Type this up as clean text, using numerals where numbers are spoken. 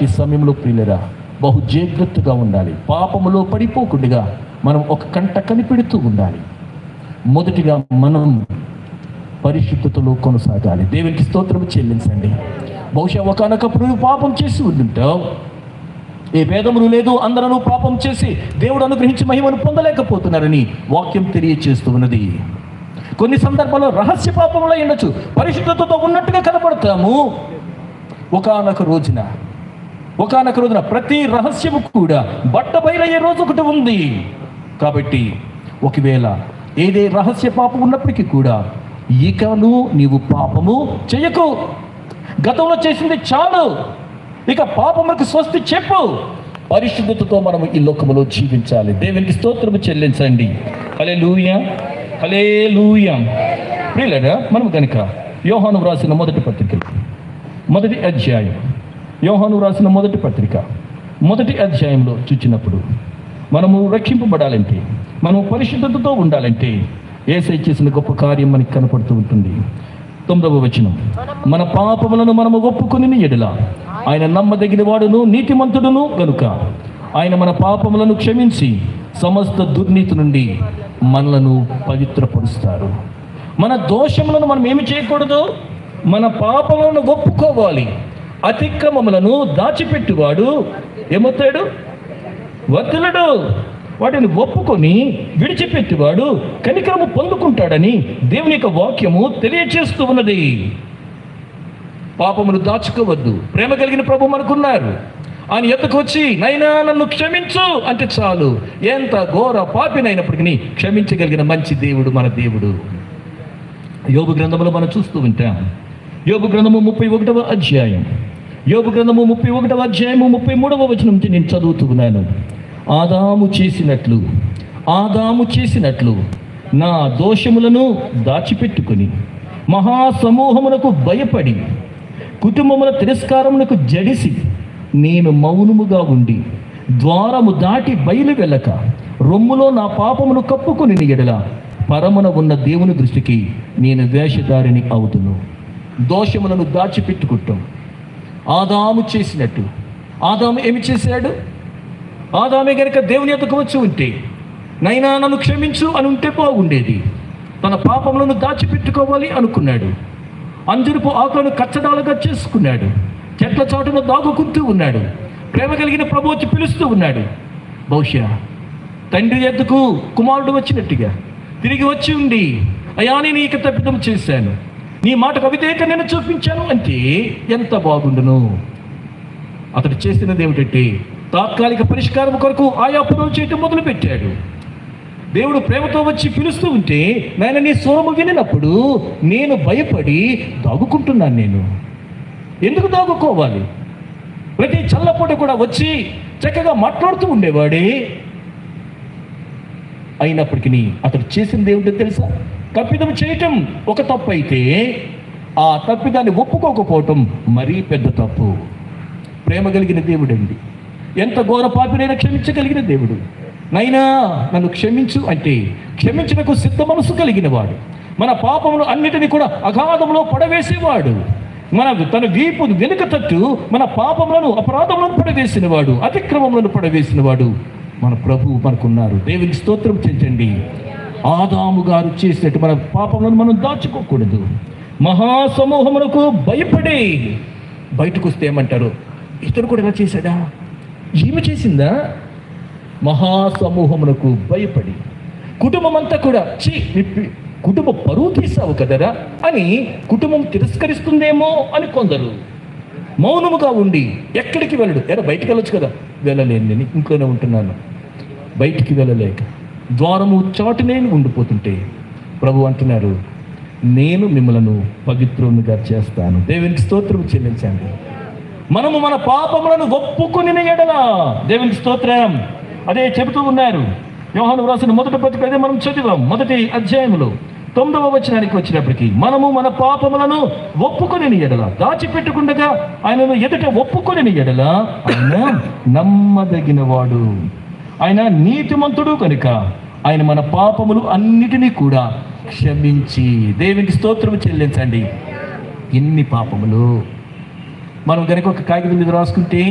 ఇలాంటి సమయంలో ప్రియులరా బహు జాగ్రత్తగా ఉండాలి. పాపములో పడిపోకుండా మనం ఒక కంట కనిపెడుతూ ఉండాలి. మొదటిగా మనం పరిశుద్ధతలో కొనసాగాలి. దేవునికి స్తోత్రం చెల్లించండి. బహుశా ఒకనొకప్పుడు నువ్వు పాపం చేసి ఉండుంటావు. ఏ భేదములు లేదు, అందరూ పాపం చేసి దేవుడు అనుగ్రహించి మహిమను పొందలేకపోతున్నారని వాక్యం తెలియచేస్తూ ఉన్నది. కొన్ని సందర్భాల్లో రహస్య పాపంలో ఉండొచ్చు, పరిశుద్ధతతో ఉన్నట్టుగా కనపడతాము. ఒకానొక రోజున ప్రతి రహస్యము కూడా బట్ట బయలయ్యే రోజు ఒకటి ఉంది. కాబట్టి ఒకవేళ ఏదే రహస్య పాపం ఉన్నప్పటికీ కూడా ఇకను నీవు పాపము చేయకు. గతంలో చేసింది చాలు, ఇక పాపములకు స్వస్తి చెప్పు. పరిశుద్ధతతో మనము ఈ లోకములో జీవించాలి. దేవునికి స్తోత్రము చెల్లించండి. హల్లెలూయా, హల్లెలూయా. ప్రియులారా, మనం కనుక యోహాను రాసిన మొదటి పత్రిక మొదటి అధ్యాయం, యోహాను రాసిన మొదటి పత్రిక మొదటి అధ్యాయంలో చూచినప్పుడు మనము రక్షింపబడాలంటే, మనము పరిశుద్ధతతో ఉండాలంటే యేసయ్య చేసిన గొప్ప కార్యం మనకి కనపడుతూ ఉంటుంది. 9వ వచనం, మన పాపములను మనము ఒప్పుకొని ఎడల ఆయన నమ్మదగిన వాడును నీతిమంతుడును గనుక ఆయన మన పాపములను క్షమించి సమస్త దుర్నీతి నుండి మనలను పవిత్రపరుస్తారు. మన దోషములను మనం ఏమి చేయకూడదు, మన పాపములను ఒప్పుకోవాలి. అతిక్రమములను దాచిపెట్టువాడు ఏమవుతాడు, వర్ధిల్లడు. వాటిని ఒప్పుకొని విడిచిపెట్టువాడు కనికరము పొందుకుంటాడని దేవుని యొక్క వాక్యము తెలియచేస్తూ ఉన్నది. పాపమును దాచుకోవద్దు. ప్రేమ కలిగిన ప్రభు మనకున్నారు. ఆయన ఎద్దకు వచ్చి నైనా నన్ను క్షమించు అంటే చాలు. ఎంత ఘోర పాపినైనప్పటికీ క్షమించగలిగిన మంచి దేవుడు మన దేవుడు. యోబు గ్రంథములో మనం చూస్తూ ఉంటాం. యోబు గ్రంథము 31వ అధ్యాయం, యోబు గ్రంథము 31వ అధ్యాయము 33వ వచనం నుంచి నేను చదువుతూ ఉన్నాను. ఆదాము చేసినట్లు నా దోషములను దాచిపెట్టుకొని మహాసమూహమునకు భయపడి కుటుంబముల తిరస్కారమునకు జడిసి నేను మౌనముగా ఉండి ద్వారము దాటి బయలు వెళ్ళక రొమ్ములో నా పాపమును కప్పుకొని ఎడల పరమున ఉన్న దేవుని దృష్టికి నేను వేషధారిని అవుతును. దోషములను దాచిపెట్టుకుంటాం. ఆదాము చేసినట్టు. ఆదాము ఏమి చేశాడు? ఆదామే గనుక దేవుని యొద్దకు వచ్చి ఉంటే, నైనా నన్ను క్షమించు అని ఉంటే బాగుండేది. తన పాపములను దాచిపెట్టుకోవాలి అనుకున్నాడు. అంజురపు ఆకులను కచ్చడాలుగా చేసుకున్నాడు. చెట్ల చాటున దాగుకుంటూ ఉన్నాడు. ప్రేమ కలిగిన ప్రభు వచ్చి పిలుస్తూ ఉన్నాడు. బహుశా తండ్రి యొద్దకు కుమారుడు వచ్చినట్టుగా తిరిగి వచ్చి ఉండి, అయ్యా నేను ఇక తప్పిదం చేశాను, నీ మాటకు అవిధేయత నేను చూపించాను అంటే ఎంత బాగుండును. అతడు చేసినది ఏమిటంటే తాత్కాలిక పరిష్కారం కొరకు ఆయా పనులు చేయటం మొదలుపెట్టాడు. దేవుడు ప్రేమతో వచ్చి పిలుస్తూ ఉంటే నాయన నీ స్వరము వినినప్పుడు నేను భయపడి దాగుకుంటున్నాను. నేను ఎందుకు దాగుకోవాలి? ప్రతి చల్లపూట కూడా వచ్చి చక్కగా మాట్లాడుతూ ఉండేవాడే. అయినప్పటికీ అతడు చేసింది ఏమిటో తెలుసా? తప్పిదం చేయటం ఒక తప్పు అయితే ఆ తప్పిదాన్ని ఒప్పుకోకపోవటం మరీ పెద్ద తప్పు. ప్రేమ కలిగిన దేవుడండి, ఎంత ఘోర పాపినైనా క్షమించగలిగిన దేవుడు. నైనా నన్ను క్షమించు అంటే క్షమించడానికి సిద్ధ మనసు కలిగిన వాడు. మన పాపములు అన్నిటినీ కూడా అగాధంలో పడవేసేవాడు. తన వీపు వెనుక తట్టు మన పాపములను అపరాధములను పడవేసిన వాడు, అతిక్రమములను పడవేసిన వాడు మన ప్రభు మనకున్నారు. దేవునికి స్తోత్రం చెందండి. ఆదాము గారు చేసినట్టు మన పాపములను మనం దాచుకోకూడదు. మహాసమూహమునకు భయపడి బయటకు వస్తే ఏమంటారు? ఇతడు కూడా ఇలా చేశాడా, ఈమె చేసిందా? మహాసమూహమునకు భయపడి కుటుంబం అంతా కూడా కుటుంబ పరువు తీసావు కదరా అని కుటుంబం తిరస్కరిస్తుందేమో అని కొందరు మౌనముగా ఉండి ఎక్కడికి వెళ్ళడు. బయటికి వెళ్ళొచ్చు కదా, వెళ్ళలేను, నేను ఇంట్లోనే ఉంటున్నాను. బయటికి వెళ్ళలేక ద్వారము చాటునే ఉండిపోతుంటే ప్రభు అంటున్నారు, నేను మిమ్మలను పవిత్రునిగా చేస్తాను. దేవునికి స్తోత్రం చెల్లించండి. మనము మన పాపములను ఒప్పుకొని ఎడల దేవునికి స్తోత్రం. అదే చెబుతూ ఉన్నారు. యోహాను రాసిన మొదటి పత్రిక అదే మనం చదివాం. మొదటి అధ్యాయంలో 9వ వచనానికి వచ్చినప్పటికీ మనము మన పాపములను ఒప్పుకొని ఎడల, దాచిపెట్టుకుండగా ఆయనను ఎదుట ఒప్పుకొని ఎడల ఆయన నమ్మదగిన వాడు, ఆయన నీతిమంతుడు కనుక ఆయన మన పాపములు అన్నిటినీ కూడా క్షమించి. దేవునికి స్తోత్రం చెల్లించండి. ఎన్ని పాపములు మనం కనుక ఒక కాగితం మీద రాసుకుంటే